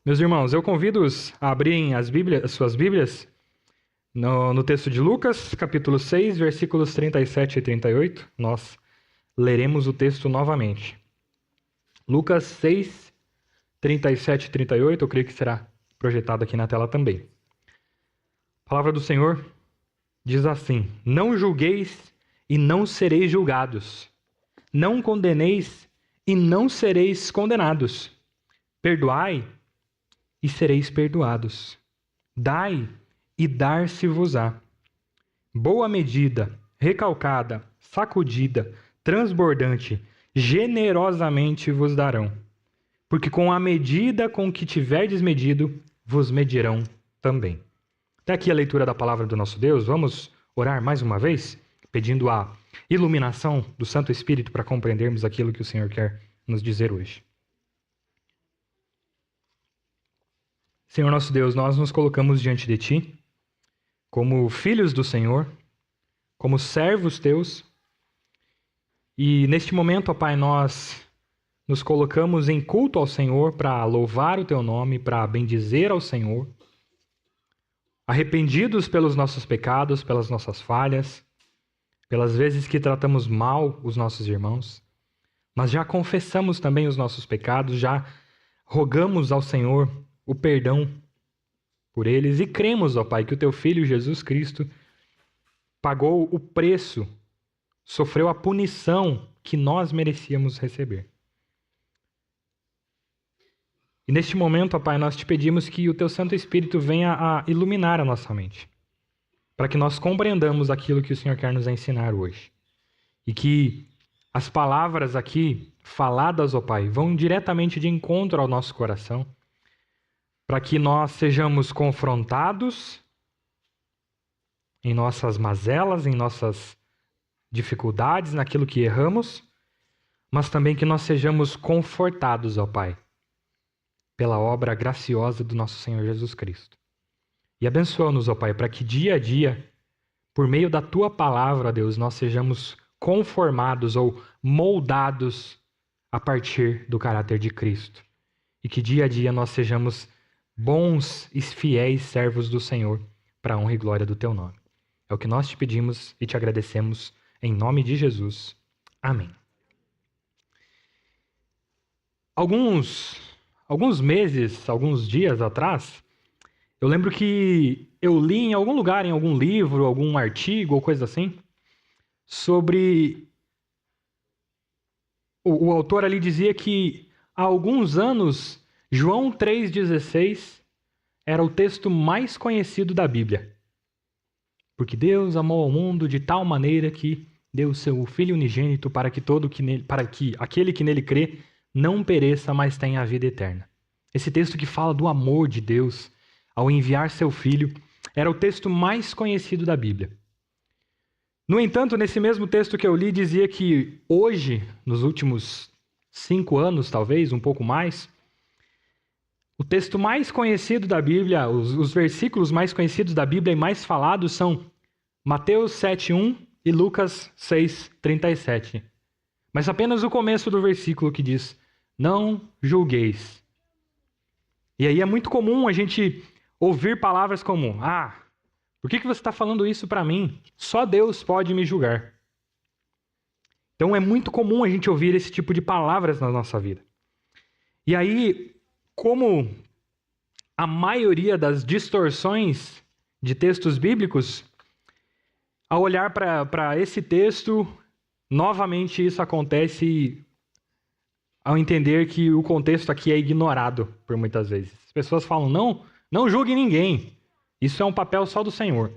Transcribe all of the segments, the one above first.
Meus irmãos, eu convido-os a abrirem as suas Bíblias no texto de Lucas, capítulo 6, versículos 37 e 38. Nós leremos o texto novamente. Lucas 6, 37 e 38, eu creio que será projetado aqui na tela também. A palavra do Senhor diz assim: Não julgueis e não sereis julgados. Não condeneis e não sereis condenados. Perdoai e sereis perdoados. Dai e dar-se-vos-á. Boa medida, recalcada, sacudida, transbordante, generosamente vos darão. Porque com a medida com que tiverdes medido, vos medirão também. Até aqui a leitura da palavra do nosso Deus. Vamos orar mais uma vez, pedindo a iluminação do Santo Espírito para compreendermos aquilo que o Senhor quer nos dizer hoje. Senhor nosso Deus, nós nos colocamos diante de Ti, como filhos do Senhor, como servos Teus, e neste momento, ó Pai, nós nos colocamos em culto ao Senhor para louvar o Teu nome, para bendizer ao Senhor, arrependidos pelos nossos pecados, pelas nossas falhas, pelas vezes que tratamos mal os nossos irmãos, mas já confessamos também os nossos pecados, já rogamos ao Senhor o perdão por eles e cremos, ó Pai, que o Teu Filho Jesus Cristo pagou o preço, sofreu a punição que nós merecíamos receber. E neste momento, ó Pai, nós te pedimos que o Teu Santo Espírito venha a iluminar a nossa mente, para que nós compreendamos aquilo que o Senhor quer nos ensinar hoje. E que as palavras aqui faladas, ó Pai, vão diretamente de encontro ao nosso coração, para que nós sejamos confrontados em nossas mazelas, em nossas dificuldades, naquilo que erramos, mas também que nós sejamos confortados, ó Pai, pela obra graciosa do nosso Senhor Jesus Cristo. E abençoa-nos, ó Pai, para que dia a dia, por meio da Tua palavra, Deus, nós sejamos conformados ou moldados a partir do caráter de Cristo. E que dia a dia nós sejamos bons e fiéis servos do Senhor, para a honra e glória do Teu nome. É o que nós te pedimos e te agradecemos em nome de Jesus. Amém. Alguns meses, alguns dias atrás, eu lembro que eu li em algum lugar, em algum livro, algum artigo ou coisa assim, sobre... O autor ali dizia que há alguns anos João 3,16 era o texto mais conhecido da Bíblia. Porque Deus amou ao mundo de tal maneira que deu o seu Filho unigênito para que aquele que nele crê não pereça, mas tenha a vida eterna. Esse texto que fala do amor de Deus ao enviar seu Filho era o texto mais conhecido da Bíblia. No entanto, nesse mesmo texto que eu li, dizia que hoje, nos últimos 5 anos, talvez, um pouco mais, o texto mais conhecido da Bíblia, os versículos mais conhecidos da Bíblia e mais falados são Mateus 7:1 e Lucas 6:37. Mas apenas o começo do versículo que diz: Não julgueis. E aí é muito comum a gente ouvir palavras como: por que você está falando isso para mim? Só Deus pode me julgar. Então é muito comum a gente ouvir esse tipo de palavras na nossa vida. E aí, como a maioria das distorções de textos bíblicos, ao olhar para esse texto, novamente isso acontece ao entender que o contexto aqui é ignorado por muitas vezes. As pessoas falam, não julgue ninguém, isso é um papel só do Senhor.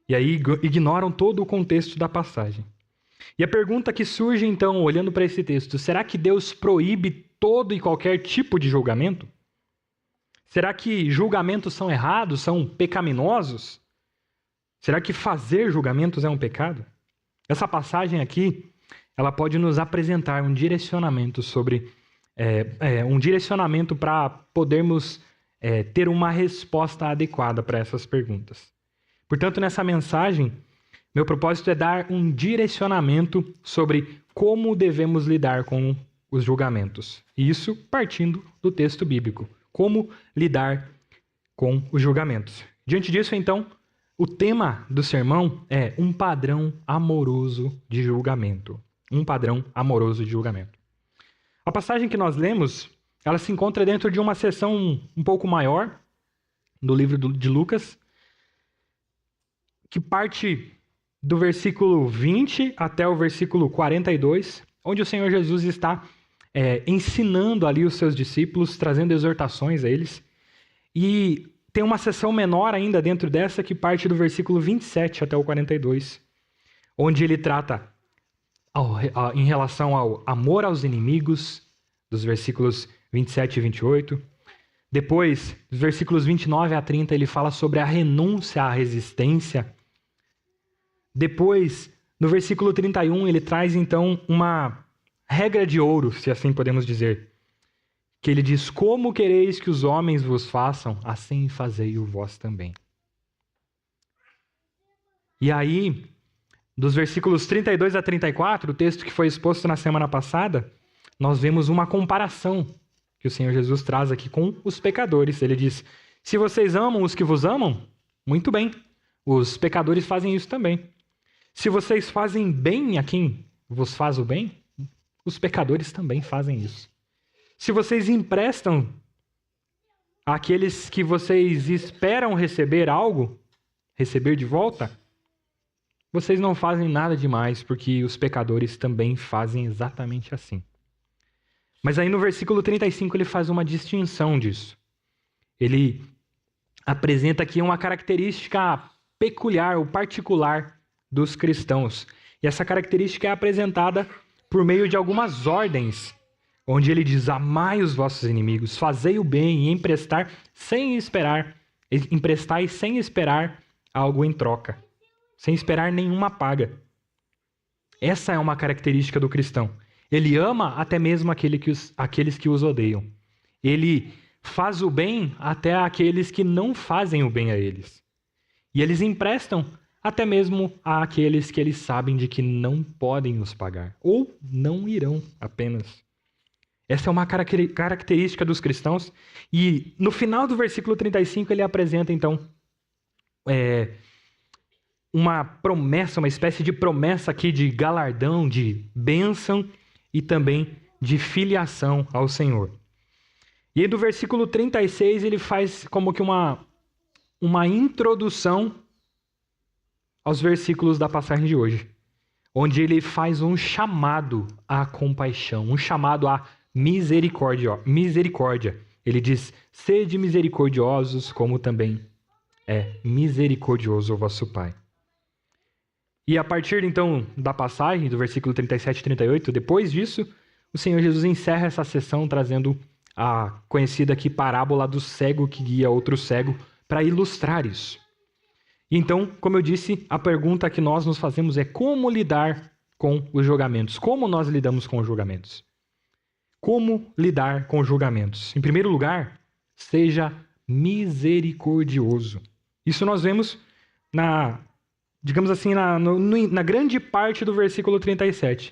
E aí ignoram todo o contexto da passagem. E a pergunta que surge então, olhando para esse texto, será que Deus proíbe todo e qualquer tipo de julgamento? Será que julgamentos são errados, são pecaminosos? Será que fazer julgamentos é um pecado? Essa passagem aqui, ela pode nos apresentar um direcionamento para podermos ter uma resposta adequada para essas perguntas. Portanto, nessa mensagem, meu propósito é dar um direcionamento sobre como devemos lidar com os julgamentos. E isso partindo do texto bíblico. Como lidar com os julgamentos. Diante disso, então, o tema do sermão é um padrão amoroso de julgamento. Um padrão amoroso de julgamento. A passagem que nós lemos, ela se encontra dentro de uma seção um pouco maior do livro de Lucas, que parte do versículo 20 até o versículo 42, onde o Senhor Jesus está ensinando ali os seus discípulos, trazendo exortações a eles. E tem uma seção menor ainda dentro dessa, que parte do versículo 27 até o 42, onde ele trata em relação ao amor aos inimigos, dos versículos 27 e 28. Depois, dos versículos 29 a 30, ele fala sobre a renúncia à resistência. Depois, no versículo 31, ele traz então uma regra de ouro, se assim podemos dizer, que ele diz: como quereis que os homens vos façam, assim fazei-o vós também. E aí, dos versículos 32 a 34, o texto que foi exposto na semana passada, nós vemos uma comparação que o Senhor Jesus traz aqui com os pecadores. Ele diz: se vocês amam os que vos amam, muito bem, os pecadores fazem isso também. Se vocês fazem bem a quem vos faz o bem, os pecadores também fazem isso. Se vocês emprestam àqueles que vocês esperam receber algo, receber de volta, vocês não fazem nada demais, porque os pecadores também fazem exatamente assim. Mas aí no versículo 35 ele faz uma distinção disso. Ele apresenta aqui uma característica peculiar ou particular dos cristãos. E essa característica é apresentada por meio de algumas ordens, onde ele diz: amai os vossos inimigos, fazei o bem e emprestai sem esperar algo em troca, sem esperar nenhuma paga. Essa é uma característica do cristão. Ele ama até mesmo aqueles que os odeiam. Ele faz o bem até àqueles que não fazem o bem a eles. E eles emprestam até mesmo àqueles que eles sabem de que não podem os pagar, ou não irão apenas. Essa é uma característica dos cristãos. E no final do versículo 35 ele apresenta então uma promessa, uma espécie de promessa aqui de galardão, de bênção e também de filiação ao Senhor. E aí do versículo 36 ele faz como que uma introdução aos versículos da passagem de hoje, onde ele faz um chamado à compaixão, um chamado à misericórdia. Ele diz: sede misericordiosos, como também é misericordioso o vosso Pai. E a partir, então, da passagem, do versículo 37 e 38, depois disso, o Senhor Jesus encerra essa sessão trazendo a conhecida aqui parábola do cego que guia outro cego para ilustrar isso. E então, como eu disse, a pergunta que nós nos fazemos é: como lidar com os julgamentos? Como nós lidamos com os julgamentos? Como lidar com os julgamentos? Em primeiro lugar, seja misericordioso. Isso nós vemos na grande parte do versículo 37,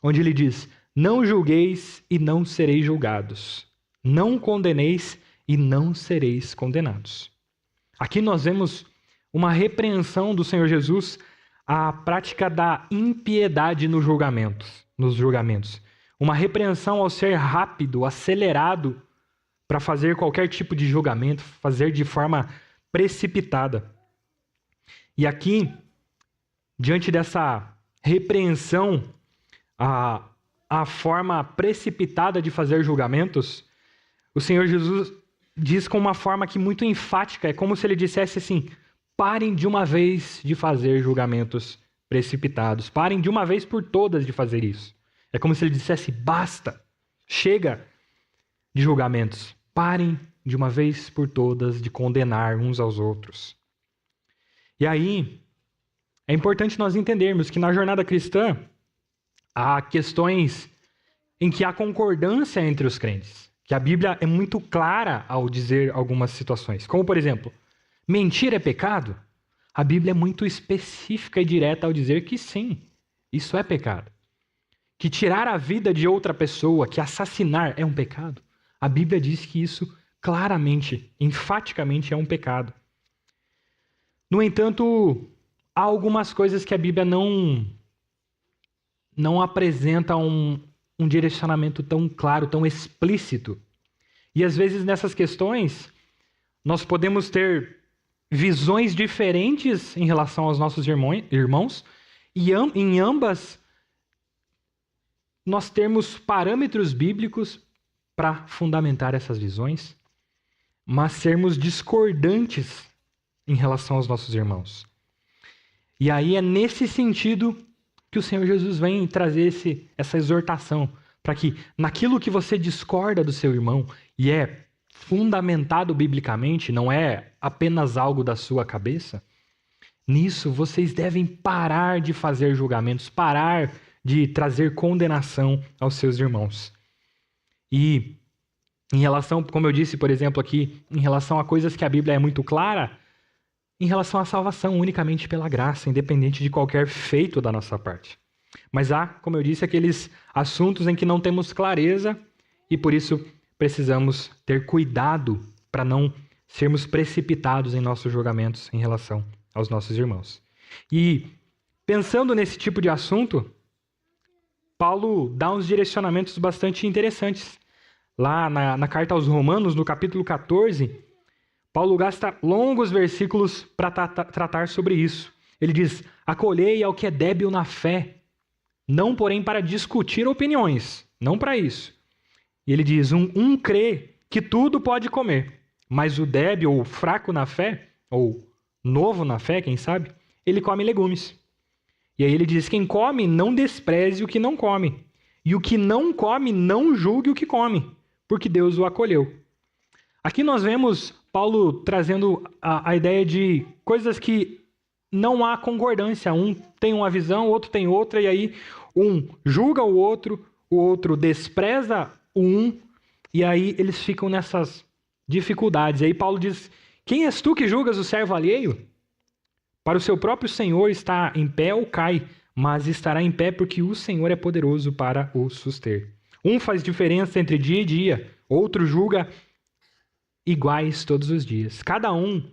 onde ele diz: não julgueis e não sereis julgados. Não condeneis e não sereis condenados. Aqui nós vemos uma repreensão do Senhor Jesus à prática da impiedade nos julgamentos. Uma repreensão ao ser rápido, acelerado para fazer qualquer tipo de julgamento, fazer de forma precipitada. E aqui, diante dessa repreensão à forma precipitada de fazer julgamentos, o Senhor Jesus diz com uma forma que muito enfática, é como se ele dissesse assim: parem de uma vez de fazer julgamentos precipitados. Parem de uma vez por todas de fazer isso. É como se ele dissesse: basta, chega de julgamentos. Parem de uma vez por todas de condenar uns aos outros. E aí, é importante nós entendermos que na jornada cristã há questões em que há concordância entre os crentes. Que a Bíblia é muito clara ao dizer algumas situações. Como, por exemplo, mentir é pecado? A Bíblia é muito específica e direta ao dizer que sim, isso é pecado. Que tirar a vida de outra pessoa, que assassinar é um pecado? A Bíblia diz que isso claramente, enfaticamente é um pecado. No entanto, há algumas coisas que a Bíblia não apresenta um direcionamento tão claro, tão explícito. E às vezes nessas questões, nós podemos ter visões diferentes em relação aos nossos irmãos, e em ambas nós termos parâmetros bíblicos para fundamentar essas visões, mas sermos discordantes em relação aos nossos irmãos. E aí é nesse sentido que o Senhor Jesus vem trazer essa exortação, para que naquilo que você discorda do seu irmão e é fundamentado biblicamente, não é apenas algo da sua cabeça, nisso vocês devem parar de fazer julgamentos, parar de trazer condenação aos seus irmãos. E em relação, como eu disse, por exemplo, aqui, em relação a coisas que a Bíblia é muito clara, em relação à salvação unicamente pela graça, independente de qualquer feito da nossa parte. Mas há, como eu disse, aqueles assuntos em que não temos clareza e por isso precisamos ter cuidado para não sermos precipitados em nossos julgamentos em relação aos nossos irmãos. E pensando nesse tipo de assunto, Paulo dá uns direcionamentos bastante interessantes. Lá na carta aos Romanos, no capítulo 14, Paulo gasta longos versículos para tratar sobre isso. Ele diz: acolhei ao que é débil na fé, não porém para discutir opiniões, não para isso. E ele diz, um crê que tudo pode comer, mas o débil ou fraco na fé, ou novo na fé, quem sabe, ele come legumes. E aí ele diz, quem come não despreze o que não come, e o que não come não julgue o que come, porque Deus o acolheu. Aqui nós vemos Paulo trazendo a ideia de coisas que não há concordância. Um tem uma visão, o outro tem outra, e aí um julga o outro despreza o um, e aí eles ficam nessas dificuldades. E aí Paulo diz, quem és tu que julgas o servo alheio? Para o seu próprio Senhor está em pé ou cai, mas estará em pé porque o Senhor é poderoso para o suster. Um faz diferença entre dia e dia, outro julga iguais todos os dias. Cada um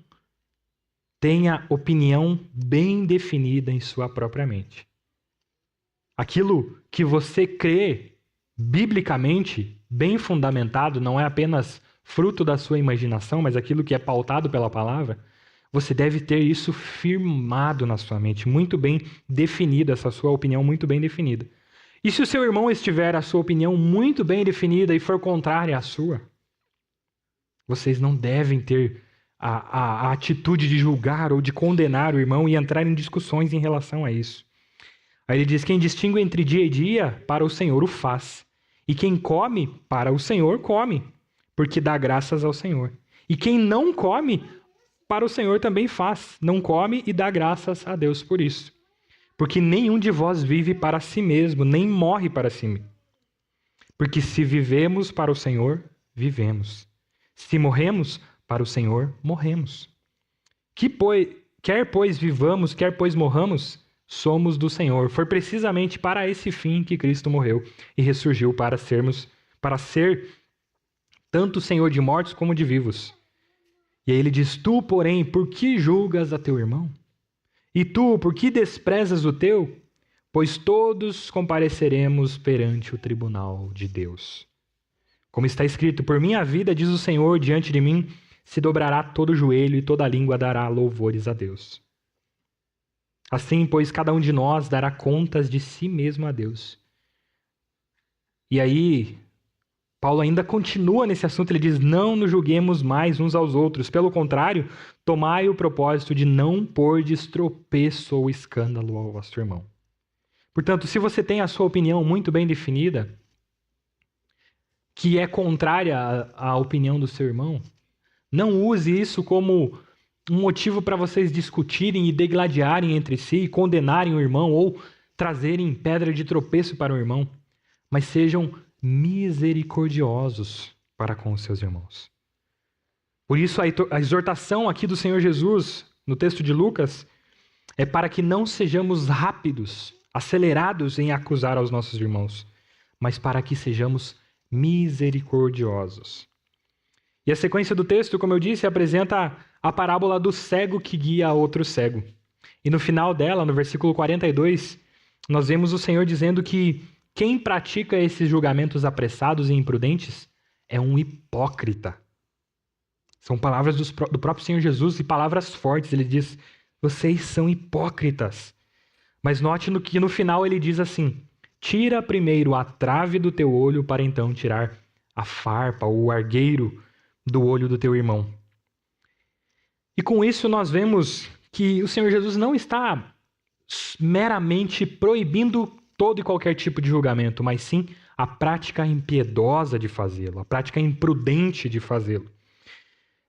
tem a opinião bem definida em sua própria mente. Aquilo que você crê biblicamente, bem fundamentado, não é apenas fruto da sua imaginação, mas aquilo que é pautado pela palavra, você deve ter isso firmado na sua mente, muito bem definido, essa sua opinião muito bem definida. E se o seu irmão estiver a sua opinião muito bem definida e for contrária à sua, vocês não devem ter a atitude de julgar ou de condenar o irmão e entrar em discussões em relação a isso. Aí ele diz, quem distingue entre dia e dia, para o Senhor o faz. E quem come, para o Senhor come, porque dá graças ao Senhor. E quem não come, para o Senhor também faz. Não come e dá graças a Deus por isso. Porque nenhum de vós vive para si mesmo, nem morre para si mesmo. Porque se vivemos para o Senhor, vivemos. Se morremos, para o Senhor, morremos. Quer pois vivamos, quer pois morramos, somos do Senhor. Foi precisamente para esse fim que Cristo morreu e ressurgiu para ser tanto Senhor de mortos como de vivos. E aí ele diz, tu, porém, por que julgas a teu irmão? E tu, por que desprezas o teu? Pois todos compareceremos perante o tribunal de Deus. Como está escrito, por minha vida, diz o Senhor, diante de mim, se dobrará todo o joelho e toda a língua dará louvores a Deus. Assim, pois, cada um de nós dará contas de si mesmo a Deus. E aí, Paulo ainda continua nesse assunto, ele diz, não nos julguemos mais uns aos outros. Pelo contrário, tomai o propósito de não pôr tropeço ou escândalo ao vosso irmão. Portanto, se você tem a sua opinião muito bem definida, que é contrária à opinião do seu irmão, não use isso como um motivo para vocês discutirem e degladiarem entre si, e condenarem o irmão ou trazerem pedra de tropeço para o irmão, mas sejam misericordiosos para com os seus irmãos. Por isso a exortação aqui do Senhor Jesus, no texto de Lucas, é para que não sejamos rápidos, acelerados em acusar aos nossos irmãos, mas para que sejamos misericordiosos. E a sequência do texto, como eu disse, apresenta a parábola do cego que guia outro cego. E no final dela, no versículo 42, nós vemos o Senhor dizendo que quem pratica esses julgamentos apressados e imprudentes é um hipócrita. São palavras do próprio Senhor Jesus e palavras fortes. Ele diz, vocês são hipócritas. Mas note que no final ele diz assim, tira primeiro a trave do teu olho para então tirar a farpa ou o argueiro do olho do teu irmão. E com isso nós vemos que o Senhor Jesus não está meramente proibindo todo e qualquer tipo de julgamento, mas sim a prática impiedosa de fazê-lo, a prática imprudente de fazê-lo.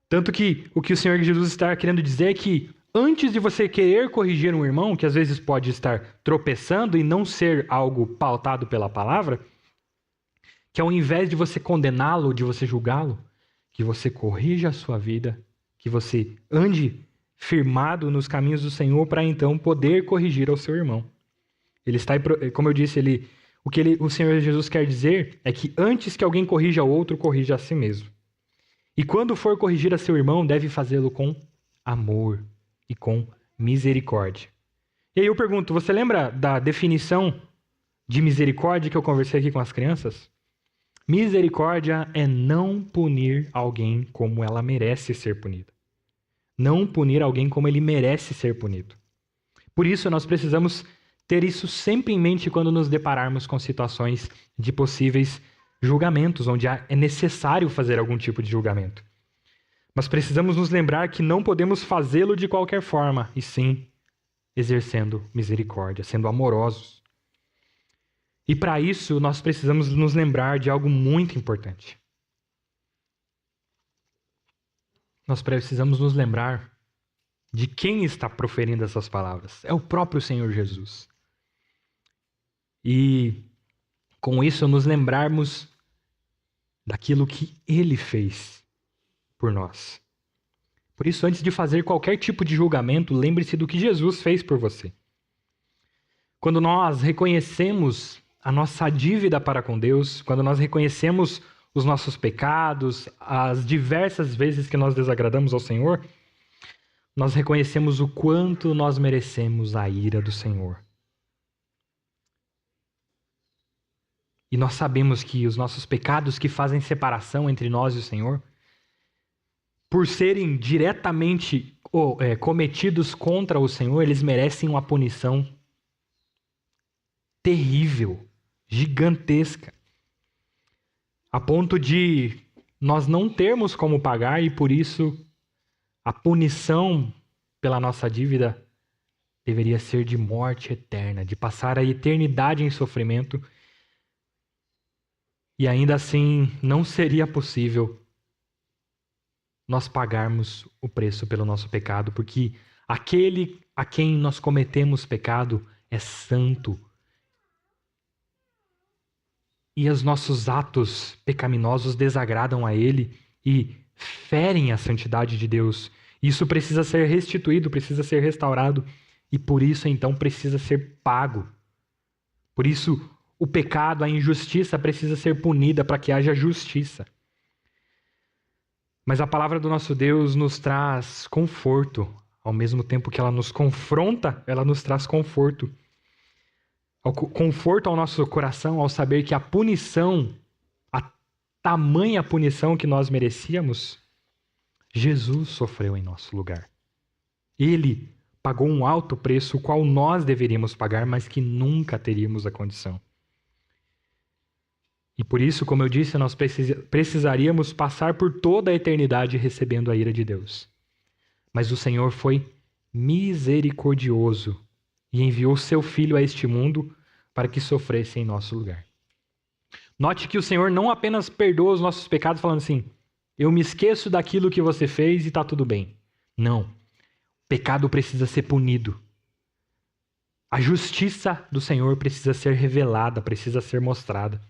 Tanto que o que o Senhor Jesus está querendo dizer é que antes de você querer corrigir um irmão, que às vezes pode estar tropeçando e não ser algo pautado pela palavra, que ao invés de você condená-lo, de você julgá-lo, que você corrija a sua vida, que você ande firmado nos caminhos do Senhor para então poder corrigir ao seu irmão. Ele está, como eu disse, o Senhor Jesus quer dizer é que antes que alguém corrija o outro, corrija a si mesmo. E quando for corrigir a seu irmão, deve fazê-lo com amor e com misericórdia. E aí eu pergunto, você lembra da definição de misericórdia que eu conversei aqui com as crianças? Misericórdia é não punir alguém como ela merece ser punida. Não punir alguém como ele merece ser punido. Por isso, nós precisamos ter isso sempre em mente quando nos depararmos com situações de possíveis julgamentos, onde é necessário fazer algum tipo de julgamento. Mas precisamos nos lembrar que não podemos fazê-lo de qualquer forma, e sim exercendo misericórdia, sendo amorosos. E para isso, nós precisamos nos lembrar de algo muito importante. Nós precisamos nos lembrar de quem está proferindo essas palavras. É o próprio Senhor Jesus. E com isso, nos lembrarmos daquilo que Ele fez por nós. Por isso, antes de fazer qualquer tipo de julgamento, lembre-se do que Jesus fez por você. Quando nós reconhecemos a nossa dívida para com Deus, quando nós reconhecemos os nossos pecados, as diversas vezes que nós desagradamos ao Senhor, nós reconhecemos o quanto nós merecemos a ira do Senhor. E nós sabemos que os nossos pecados que fazem separação entre nós e o Senhor, por serem diretamente cometidos contra o Senhor, eles merecem uma punição terrível, gigantesca, a ponto de nós não termos como pagar e por isso a punição pela nossa dívida deveria ser de morte eterna, de passar a eternidade em sofrimento. E ainda assim, não seria possível nós pagarmos o preço pelo nosso pecado, porque aquele a quem nós cometemos pecado é santo. E os nossos atos pecaminosos desagradam a Ele e ferem a santidade de Deus. Isso precisa ser restituído, precisa ser restaurado, e por isso, então, precisa ser pago. Por isso, o pecado, a injustiça precisa ser punida para que haja justiça. Mas a palavra do nosso Deus nos traz conforto. Ao mesmo tempo que ela nos confronta, ela nos traz conforto. Conforto ao nosso coração ao saber que a punição, a tamanha punição que nós merecíamos, Jesus sofreu em nosso lugar. Ele pagou um alto preço, o qual nós deveríamos pagar, mas que nunca teríamos a condição. E por isso, como eu disse, nós precisaríamos passar por toda a eternidade recebendo a ira de Deus. Mas o Senhor foi misericordioso e enviou seu Filho a este mundo para que sofresse em nosso lugar. Note que o Senhor não apenas perdoa os nossos pecados falando assim, eu me esqueço daquilo que você fez e está tudo bem. Não. O pecado precisa ser punido. A justiça do Senhor precisa ser revelada, precisa ser mostrada.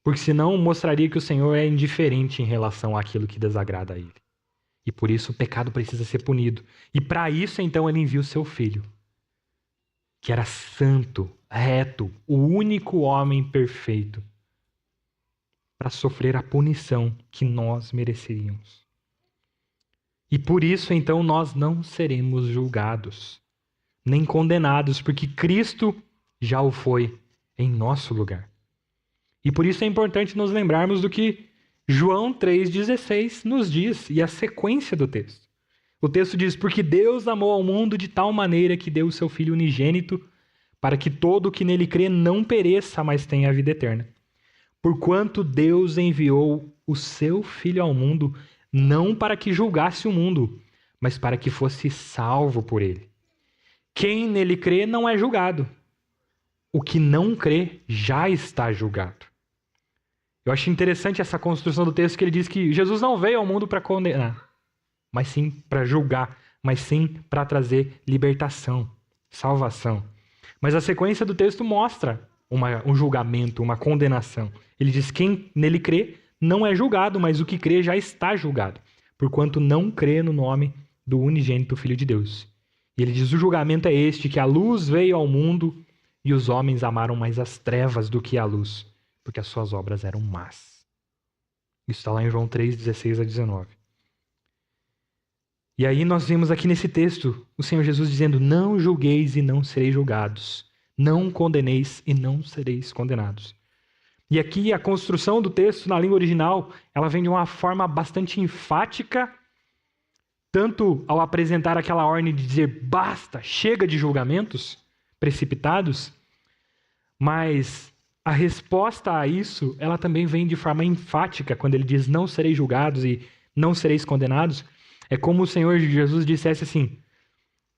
Porque senão mostraria que o Senhor é indiferente em relação àquilo que desagrada a Ele. E por isso o pecado precisa ser punido. E para isso, então, Ele envia o seu Filho, que era santo, reto, o único homem perfeito, para sofrer a punição que nós mereceríamos. E por isso, então, nós não seremos julgados, nem condenados, porque Cristo já o foi em nosso lugar. E por isso é importante nos lembrarmos do que João 3,16 nos diz, e a sequência do texto. O texto diz, porque Deus amou ao mundo de tal maneira que deu o seu Filho unigênito, para que todo o que nele crê não pereça, mas tenha a vida eterna. Porquanto Deus enviou o seu Filho ao mundo, não para que julgasse o mundo, mas para que fosse salvo por ele. Quem nele crê não é julgado. O que não crê já está julgado. Eu acho interessante essa construção do texto que ele diz que Jesus não veio ao mundo para condenar, mas sim para julgar, mas sim para trazer libertação, salvação. Mas a sequência do texto mostra um julgamento, uma condenação. Ele diz: quem nele crê não é julgado, mas o que crê já está julgado, porquanto não crê no nome do unigênito Filho de Deus. E ele diz: o julgamento é este, que a luz veio ao mundo e os homens amaram mais as trevas do que a luz, porque as suas obras eram más. Isso está lá em João 3, 16 a 19. E aí nós vemos aqui nesse texto o Senhor Jesus dizendo: não julgueis e não sereis julgados. Não condeneis e não sereis condenados. E aqui a construção do texto na língua original, ela vem de uma forma bastante enfática, tanto ao apresentar aquela ordem de dizer basta, chega de julgamentos precipitados, mas a resposta a isso, ela também vem de forma enfática, quando ele diz não sereis julgados e não sereis condenados. É como o Senhor Jesus dissesse assim: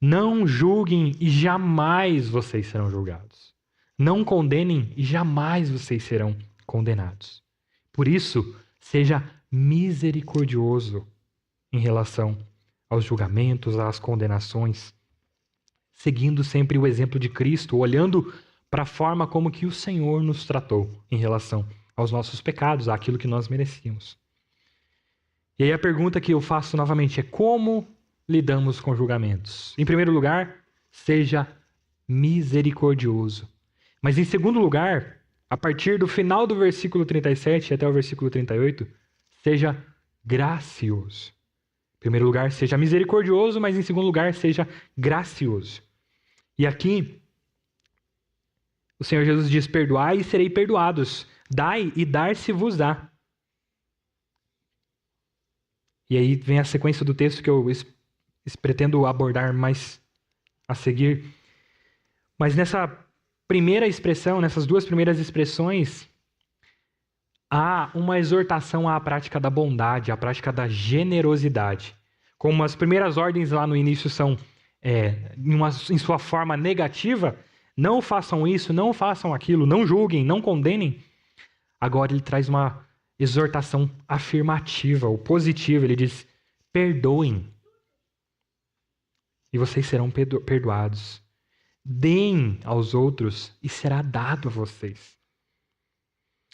não julguem e jamais vocês serão julgados. Não condenem e jamais vocês serão condenados. Por isso, seja misericordioso em relação aos julgamentos, às condenações, seguindo sempre o exemplo de Cristo, olhando para a forma como que o Senhor nos tratou em relação aos nossos pecados, àquilo que nós merecíamos. E aí a pergunta que eu faço novamente é: como lidamos com julgamentos? Em primeiro lugar, seja misericordioso. Mas em segundo lugar, a partir do final do versículo 37 até o versículo 38, seja gracioso. Em primeiro lugar, seja misericordioso, mas em segundo lugar, seja gracioso. E aqui, o Senhor Jesus diz: perdoai e serei perdoados. Dai e dar-se-vos-á. E aí vem a sequência do texto que eu pretendo abordar mais a seguir. Mas nessa primeira expressão, nessas duas primeiras expressões, há uma exortação à prática da bondade, à prática da generosidade. Como as primeiras ordens lá no início são, em sua forma negativa, não façam isso, não façam aquilo, não julguem, não condenem. Agora ele traz uma exortação afirmativa, ou positiva. Ele diz: perdoem e vocês serão perdoados. Deem aos outros e será dado a vocês.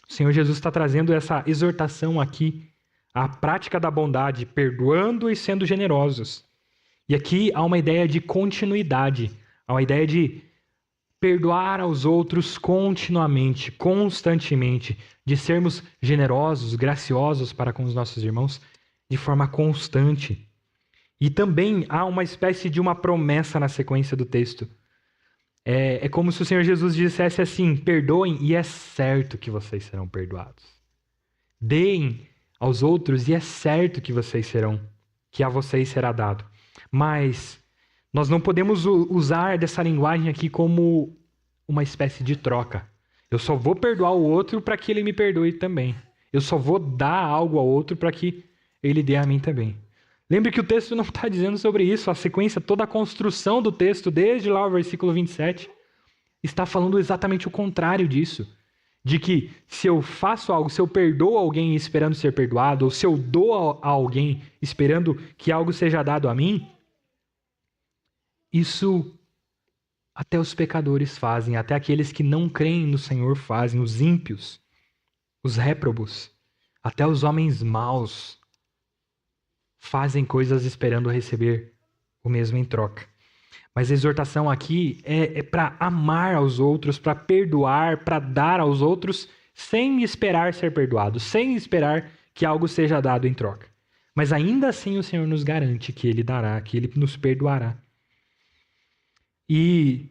O Senhor Jesus está trazendo essa exortação aqui à prática da bondade, perdoando e sendo generosos. E aqui há uma ideia de continuidade, há uma ideia de perdoar aos outros continuamente, constantemente, de sermos generosos, graciosos para com os nossos irmãos de forma constante. E também há uma espécie de uma promessa na sequência do texto. É como se o Senhor Jesus dissesse assim: perdoem e é certo que vocês serão perdoados. Deem aos outros e é certo que que a vocês será dado. Mas nós não podemos usar dessa linguagem aqui como uma espécie de troca. Eu só vou perdoar o outro para que ele me perdoe também. Eu só vou dar algo ao outro para que ele dê a mim também. Lembre que o texto não está dizendo sobre isso. A sequência, toda a construção do texto, desde lá o versículo 27, está falando exatamente o contrário disso. De que se eu faço algo, se eu perdoo alguém esperando ser perdoado, ou se eu dou a alguém esperando que algo seja dado a mim, isso até os pecadores fazem, até aqueles que não creem no Senhor fazem, os ímpios, os réprobos, até os homens maus fazem coisas esperando receber o mesmo em troca. Mas a exortação aqui é para amar aos outros, para perdoar, para dar aos outros, sem esperar ser perdoado, sem esperar que algo seja dado em troca. Mas ainda assim o Senhor nos garante que Ele dará, que Ele nos perdoará. E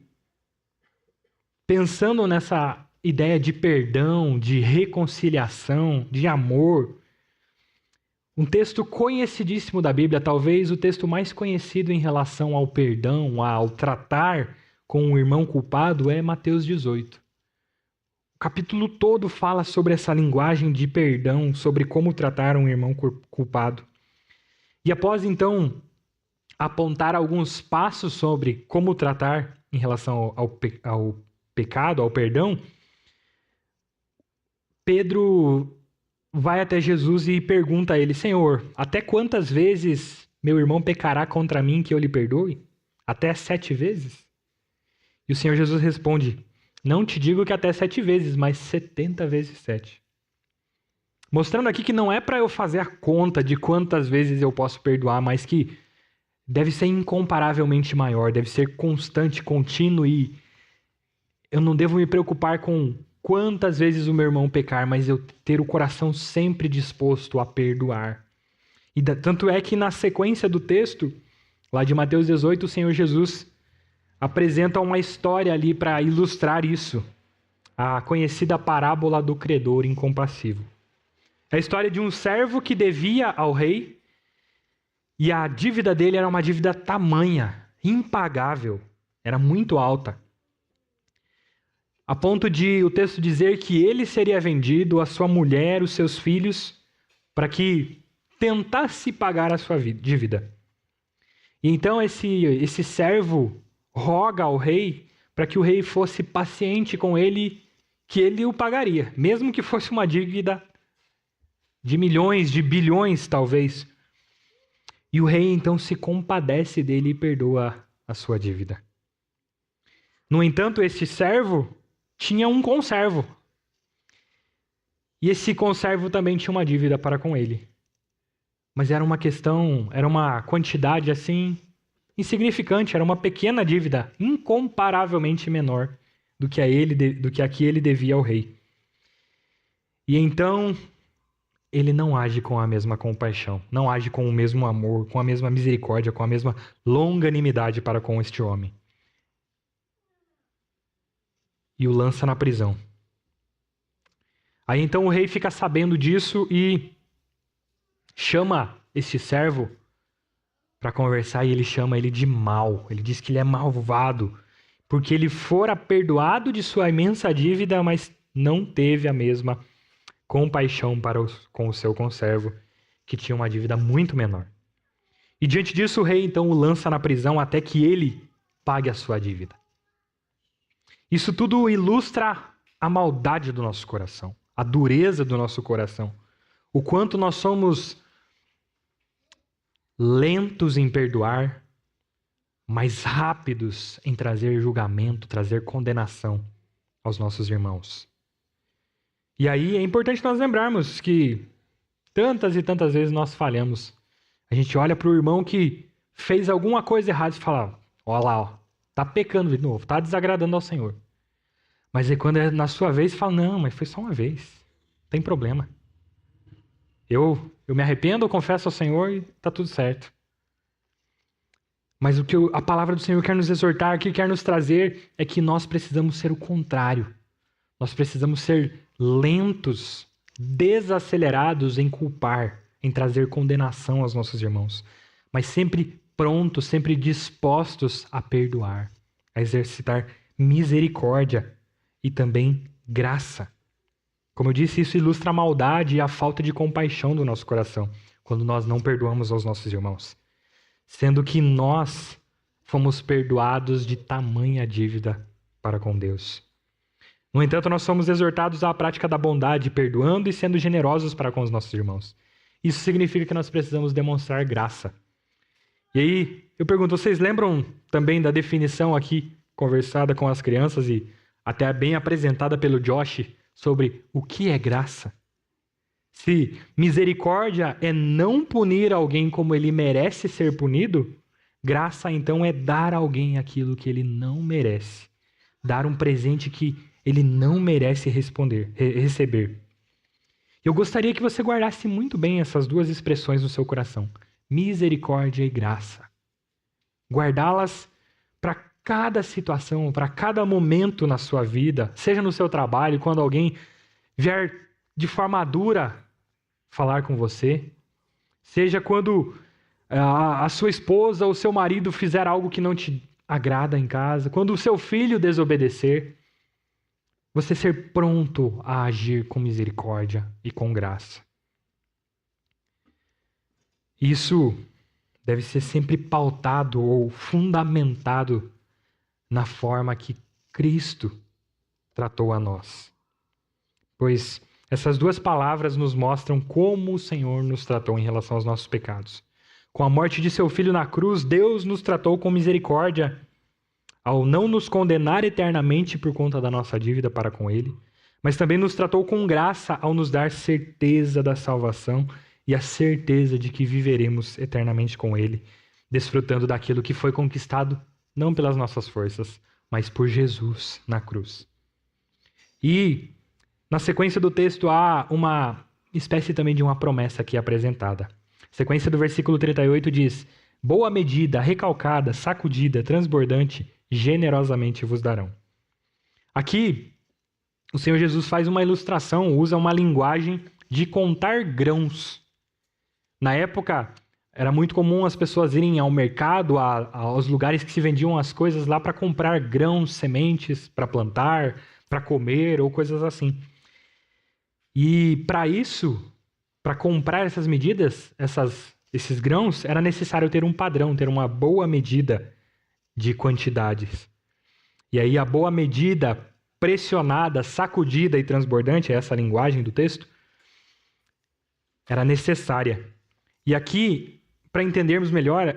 pensando nessa ideia de perdão, de reconciliação, de amor, um texto conhecidíssimo da Bíblia, talvez o texto mais conhecido em relação ao perdão, ao tratar com o irmão culpado, é Mateus 18. O capítulo todo fala sobre essa linguagem de perdão, sobre como tratar um irmão culpado. E após, então, apontar alguns passos sobre como tratar em relação ao pecado, ao perdão, Pedro vai até Jesus e pergunta a ele: Senhor, até quantas vezes meu irmão pecará contra mim que eu lhe perdoe? Até 7 vezes? E o Senhor Jesus responde: não te digo que até 7 vezes, mas 70 vezes 7. Mostrando aqui que não é para eu fazer a conta de quantas vezes eu posso perdoar, mas que deve ser incomparavelmente maior, deve ser constante, contínuo, e eu não devo me preocupar com quantas vezes o meu irmão pecar, mas eu ter o coração sempre disposto a perdoar. E tanto é que na sequência do texto, lá de Mateus 18, o Senhor Jesus apresenta uma história ali para ilustrar isso. A conhecida parábola do credor incompassivo. É a história de um servo que devia ao rei e a dívida dele era uma dívida tamanha, impagável, era muito alta. A ponto de o texto dizer que ele seria vendido, a sua mulher, os seus filhos, para que tentasse pagar a sua dívida. E então esse servo roga ao rei para que o rei fosse paciente com ele, que ele o pagaria, mesmo que fosse uma dívida de milhões, de bilhões talvez. E o rei então se compadece dele e perdoa a sua dívida. No entanto, esse servo tinha um conservo. E esse conservo também tinha uma dívida para com ele. Mas era uma quantidade assim insignificante, era uma pequena dívida, incomparavelmente menor do que a que ele devia ao rei. E então ele não age com a mesma compaixão, não age com o mesmo amor, com a mesma misericórdia, com a mesma longanimidade para com este homem. E o lança na prisão. Aí então o rei fica sabendo disso e chama este servo para conversar, e ele chama ele de mau. Ele diz que ele é malvado, porque ele fora perdoado de sua imensa dívida, mas não teve a mesma compaixão com o seu conservo, que tinha uma dívida muito menor. E diante disso o rei então o lança na prisão até que ele pague a sua dívida. Isso tudo ilustra a maldade do nosso coração, a dureza do nosso coração, o quanto nós somos lentos em perdoar, mas rápidos em trazer julgamento, trazer condenação aos nossos irmãos. E aí é importante nós lembrarmos que tantas e tantas vezes nós falhamos. A gente olha para o irmão que fez alguma coisa errada e fala: olha lá, ó, tá pecando de novo, tá desagradando ao Senhor. Mas aí quando é na sua vez, fala: não, mas foi só uma vez, não tem problema. Eu me arrependo, eu confesso ao Senhor e está tudo certo. Mas o que a palavra do Senhor quer nos exortar aqui, quer nos trazer, é que nós precisamos ser o contrário. Nós precisamos ser lentos, desacelerados em culpar, em trazer condenação aos nossos irmãos. Mas sempre prontos, sempre dispostos a perdoar, a exercitar misericórdia e também graça. Como eu disse, isso ilustra a maldade e a falta de compaixão do nosso coração, quando nós não perdoamos aos nossos irmãos. Sendo que nós fomos perdoados de tamanha dívida para com Deus. No entanto, nós somos exortados à prática da bondade, perdoando e sendo generosos para com os nossos irmãos. Isso significa que nós precisamos demonstrar graça. E aí, eu pergunto, vocês lembram também da definição aqui, conversada com as crianças e até bem apresentada pelo Josh, sobre o que é graça? Se misericórdia é não punir alguém como ele merece ser punido, graça então é dar a alguém aquilo que ele não merece. Dar um presente que ele não merece receber. Eu gostaria que você guardasse muito bem essas duas expressões no seu coração: misericórdia e graça. Guardá-las para cada situação, para cada momento na sua vida, seja no seu trabalho, quando alguém vier de forma dura falar com você, seja quando a sua esposa ou seu marido fizer algo que não te agrada em casa, quando o seu filho desobedecer, você ser pronto a agir com misericórdia e com graça. Isso deve ser sempre pautado ou fundamentado na forma que Cristo tratou a nós. Pois essas duas palavras nos mostram como o Senhor nos tratou em relação aos nossos pecados. Com a morte de seu Filho na cruz, Deus nos tratou com misericórdia ao não nos condenar eternamente por conta da nossa dívida para com Ele, mas também nos tratou com graça ao nos dar certeza da salvação e a certeza de que viveremos eternamente com Ele, desfrutando daquilo que foi conquistado não pelas nossas forças, mas por Jesus na cruz. E na sequência do texto há uma espécie também de uma promessa aqui apresentada. A sequência do versículo 38 diz: boa medida, recalcada, sacudida, transbordante, generosamente vos darão. Aqui, o Senhor Jesus faz uma ilustração, usa uma linguagem de contar grãos. Na época, era muito comum as pessoas irem ao mercado, aos lugares que se vendiam as coisas lá para comprar grãos, sementes, para plantar, para comer ou coisas assim. E para isso, para comprar essas medidas, esses grãos, era necessário ter um padrão, ter uma boa medida de quantidades. E aí a boa medida, pressionada, sacudida e transbordante, essa é a linguagem do texto, era necessária. E aqui, para entendermos melhor,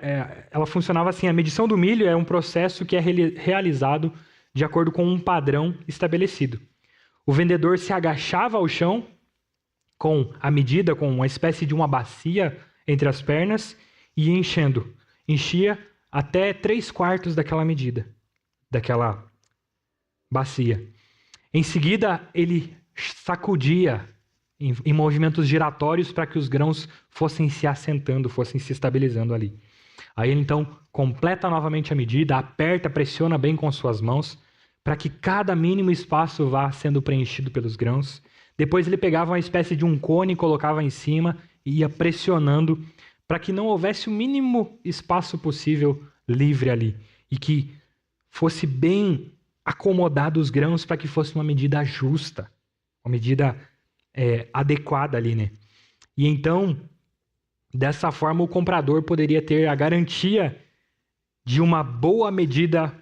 ela funcionava assim: a medição do milho é um processo que é realizado de acordo com um padrão estabelecido. O vendedor se agachava ao chão com a medida, com uma espécie de uma bacia entre as pernas e ia enchendo. Enchia até 3/4 daquela medida, daquela bacia. Em seguida, ele sacudia em movimentos giratórios para que os grãos fossem se assentando, fossem se estabilizando ali. Aí ele então completa novamente a medida, aperta, pressiona bem com suas mãos para que cada mínimo espaço vá sendo preenchido pelos grãos. Depois ele pegava uma espécie de um cone, colocava em cima e ia pressionando para que não houvesse o mínimo espaço possível livre ali e que fosse bem acomodado os grãos para que fosse uma medida justa, uma medida adequada ali, né? E então, dessa forma, o comprador poderia ter a garantia de uma boa medida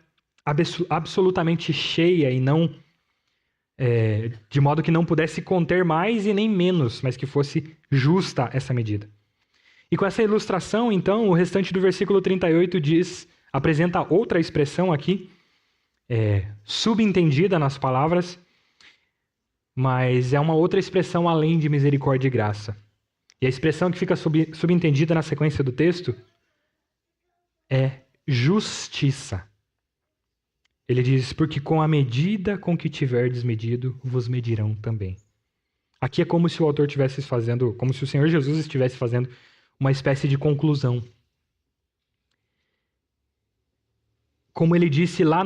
absolutamente cheia e não de modo que não pudesse conter mais e nem menos, mas que fosse justa essa medida. E com essa ilustração, então, o restante do versículo 38 apresenta outra expressão aqui, subentendida nas palavras, mas é uma outra expressão além de misericórdia e graça. E a expressão que fica subentendida na sequência do texto é justiça. Ele diz: porque com a medida com que tiverdes medido, vos medirão também. Aqui é como se o autor estivesse fazendo, como se o Senhor Jesus estivesse fazendo uma espécie de conclusão. Como ele disse lá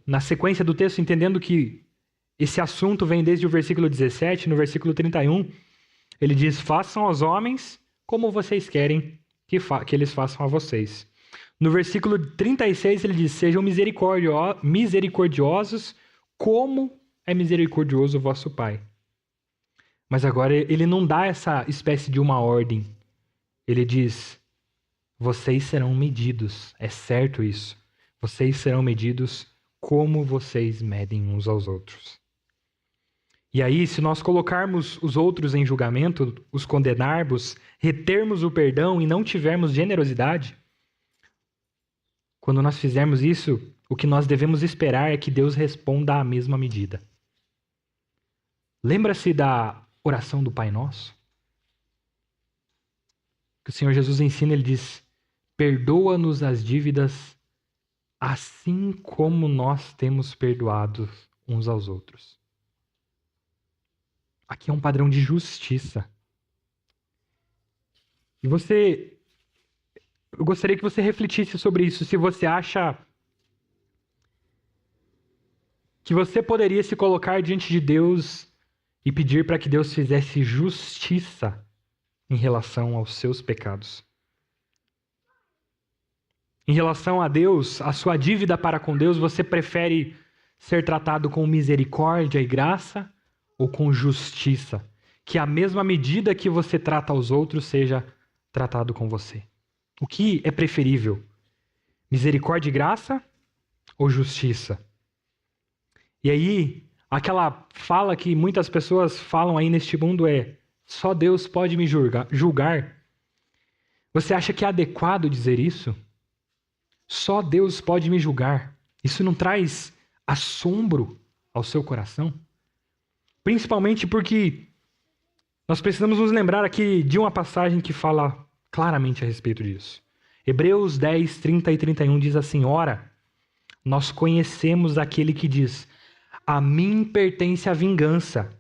na sequência do texto, entendendo que esse assunto vem desde o versículo 17, no versículo 31, ele diz: façam aos homens como vocês querem que eles façam a vocês. No versículo 36 ele diz: sejam misericordiosos como é misericordioso o vosso Pai. Mas agora ele não dá essa espécie de uma ordem. Ele diz: vocês serão medidos. É certo isso. Vocês serão medidos como vocês medem uns aos outros. E aí, se nós colocarmos os outros em julgamento, os condenarmos, retermos o perdão e não tivermos generosidade, quando nós fizermos isso, o que nós devemos esperar é que Deus responda à mesma medida. Lembra-se da oração do Pai Nosso? Que o Senhor Jesus ensina, ele diz: perdoa-nos as dívidas assim como nós temos perdoado uns aos outros. aqui é um padrão de justiça. E eu gostaria que você refletisse sobre isso, se você acha que você poderia se colocar diante de Deus e pedir para que Deus fizesse justiça em relação aos seus pecados. Em relação a Deus, a sua dívida para com Deus, você prefere ser tratado com misericórdia e graça ou com justiça? Que a mesma medida que você trata aos outros seja tratado com você. O que é preferível? Misericórdia e graça ou justiça? E aí, aquela fala que muitas pessoas falam aí neste mundo é: só Deus pode me julgar. Você acha que é adequado dizer isso? Só Deus pode me julgar. Isso não traz assombro ao seu coração? Principalmente porque nós precisamos nos lembrar aqui de uma passagem que fala claramente a respeito disso. Hebreus 10, 30 e 31 diz assim: ora, nós conhecemos aquele que diz: a mim pertence a vingança,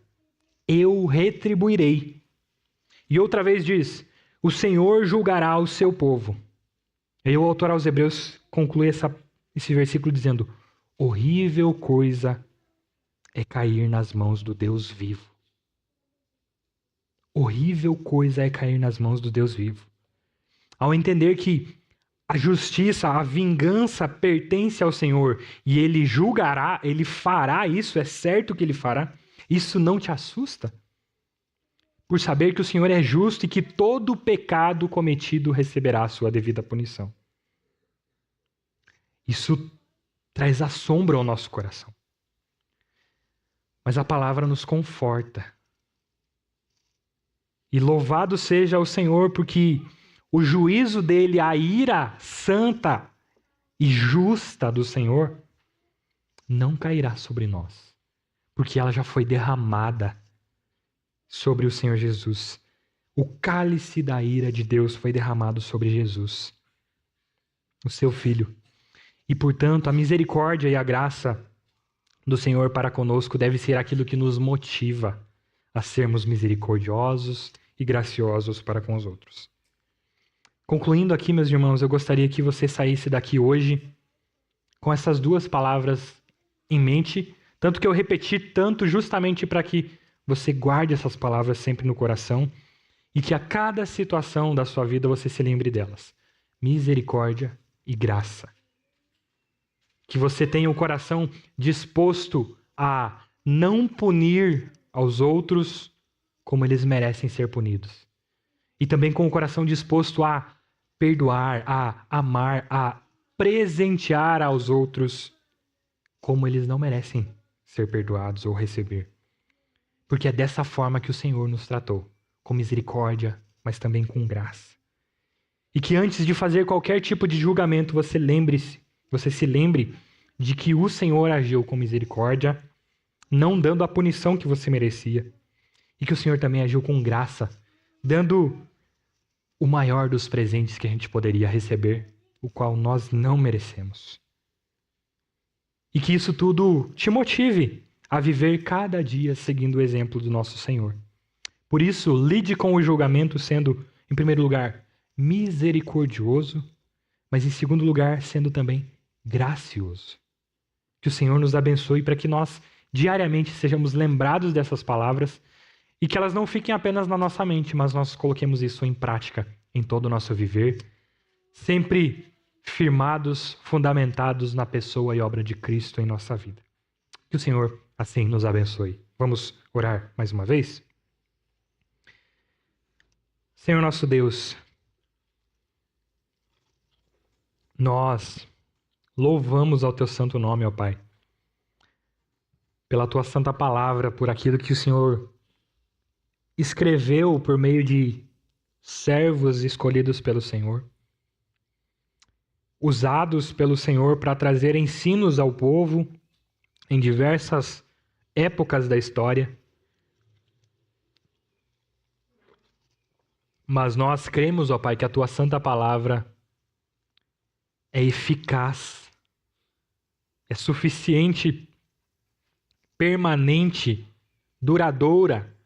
eu retribuirei. E outra vez diz: o Senhor julgará o seu povo. E o autor aos Hebreus conclui esse versículo dizendo: horrível coisa é cair nas mãos do Deus vivo. Horrível coisa é cair nas mãos do Deus vivo. Ao entender que a justiça, a vingança pertence ao Senhor e Ele julgará, Ele fará isso, é certo que Ele fará, isso não te assusta? Por saber que o Senhor é justo e que todo pecado cometido receberá a sua devida punição. Isso traz assombro ao nosso coração. Mas a palavra nos conforta. E louvado seja o Senhor, porque o juízo dele, a ira santa e justa do Senhor, não cairá sobre nós, porque ela já foi derramada sobre o Senhor Jesus. O cálice da ira de Deus foi derramado sobre Jesus, o seu Filho. E, portanto, a misericórdia e a graça do Senhor para conosco deve ser aquilo que nos motiva a sermos misericordiosos e graciosos para com os outros. Concluindo aqui, meus irmãos, eu gostaria que você saísse daqui hoje com essas duas palavras em mente, tanto que eu repeti tanto justamente para que você guarde essas palavras sempre no coração e que a cada situação da sua vida você se lembre delas. Misericórdia e graça. Que você tenha o coração disposto a não punir aos outros como eles merecem ser punidos. E também com o coração disposto a perdoar, a amar, a presentear aos outros como eles não merecem ser perdoados ou receber. Porque é dessa forma que o Senhor nos tratou, com misericórdia, mas também com graça. E que antes de fazer qualquer tipo de julgamento, você se lembre de que o Senhor agiu com misericórdia, não dando a punição que você merecia. E que o Senhor também agiu com graça, dando o maior dos presentes que a gente poderia receber, o qual nós não merecemos. E que isso tudo te motive a viver cada dia seguindo o exemplo do nosso Senhor. Por isso, lide com o julgamento sendo, em primeiro lugar, misericordioso, mas em segundo lugar, sendo também gracioso. Que o Senhor nos abençoe para que nós diariamente sejamos lembrados dessas palavras e que elas não fiquem apenas na nossa mente, mas nós coloquemos isso em prática em todo o nosso viver, sempre firmados, fundamentados na pessoa e obra de Cristo em nossa vida. Que o Senhor assim nos abençoe. Vamos orar mais uma vez? Senhor nosso Deus, nós louvamos ao Teu santo nome, ó Pai, pela Tua santa palavra, por aquilo que o Senhor escreveu por meio de servos escolhidos pelo Senhor, usados pelo Senhor para trazer ensinos ao povo em diversas épocas da história. Mas nós cremos, ó Pai, que a Tua santa palavra é eficaz, é suficiente, permanente, duradoura,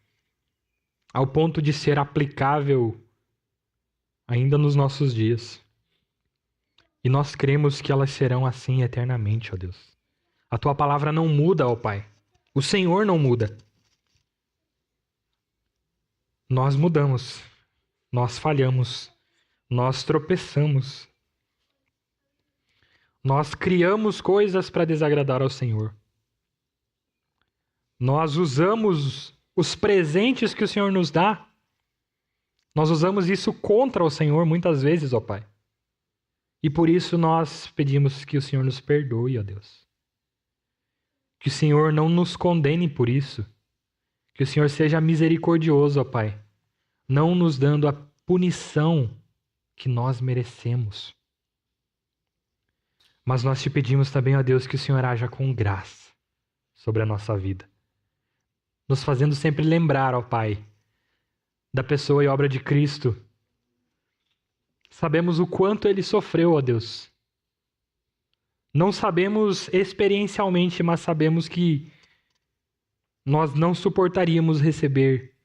ao ponto de ser aplicável ainda nos nossos dias. E nós cremos que elas serão assim eternamente, ó Deus. A tua palavra não muda, ó Pai. O Senhor não muda. Nós mudamos. Nós falhamos. Nós tropeçamos. Nós criamos coisas para desagradar ao Senhor. Nós usamos os presentes que o Senhor nos dá. Nós usamos isso contra o Senhor muitas vezes, ó Pai. E por isso nós pedimos que o Senhor nos perdoe, ó Deus. Que o Senhor não nos condene por isso. Que o Senhor seja misericordioso, ó Pai, não nos dando a punição que nós merecemos. Mas nós te pedimos também, ó Deus, que o Senhor haja com graça sobre a nossa vida. Nos fazendo sempre lembrar, ó Pai, da pessoa e obra de Cristo. Sabemos o quanto Ele sofreu, ó Deus. Não sabemos experiencialmente, mas sabemos que nós não suportaríamos receber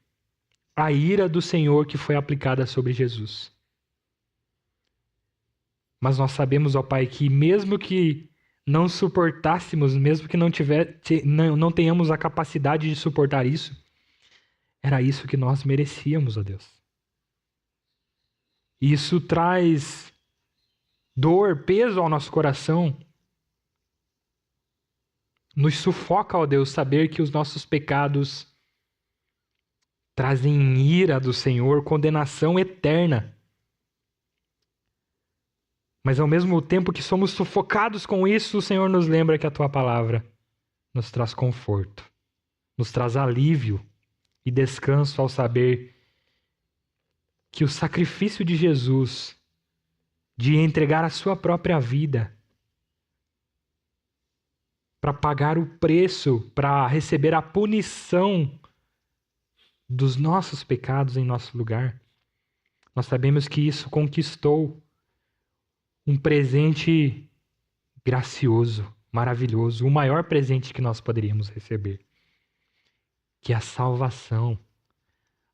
a ira do Senhor que foi aplicada sobre Jesus. Mas nós sabemos, ó Pai, que mesmo que não suportássemos, mesmo que não tenhamos a capacidade de suportar isso, era isso que nós merecíamos, ó Deus. E isso traz dor, peso ao nosso coração. Nos sufoca, ó Deus, saber que os nossos pecados trazem ira do Senhor, condenação eterna. Mas ao mesmo tempo que somos sufocados com isso, o Senhor nos lembra que a tua palavra nos traz conforto, nos traz alívio e descanso ao saber que o sacrifício de Jesus, de entregar a sua própria vida para pagar o preço, para receber a punição dos nossos pecados em nosso lugar, nós sabemos que isso conquistou um presente gracioso, maravilhoso, o maior presente que nós poderíamos receber, que é a salvação,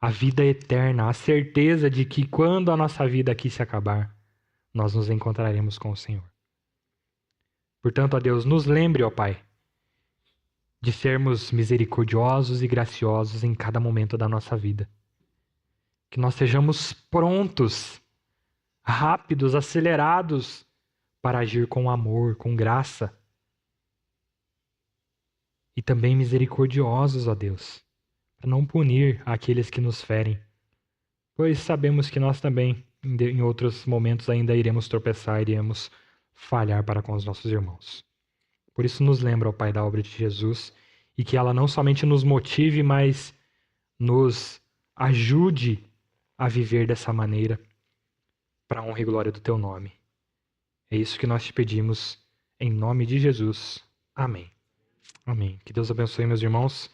a vida eterna, a certeza de que quando a nossa vida aqui se acabar, nós nos encontraremos com o Senhor. Portanto, ó Deus, nos lembre, ó Pai, de sermos misericordiosos e graciosos em cada momento da nossa vida. Que nós sejamos prontos, rápidos, acelerados para agir com amor, com graça. E também misericordiosos, ó Deus, para não punir aqueles que nos ferem, pois sabemos que nós também, em outros momentos, ainda iremos tropeçar, iremos falhar para com os nossos irmãos. Por isso nos lembra, ó Pai, da obra de Jesus, e que ela não somente nos motive, mas nos ajude a viver dessa maneira, para a honra e glória do Teu nome. É isso que nós te pedimos, em nome de Jesus. Amém. Amém. Que Deus abençoe, meus irmãos.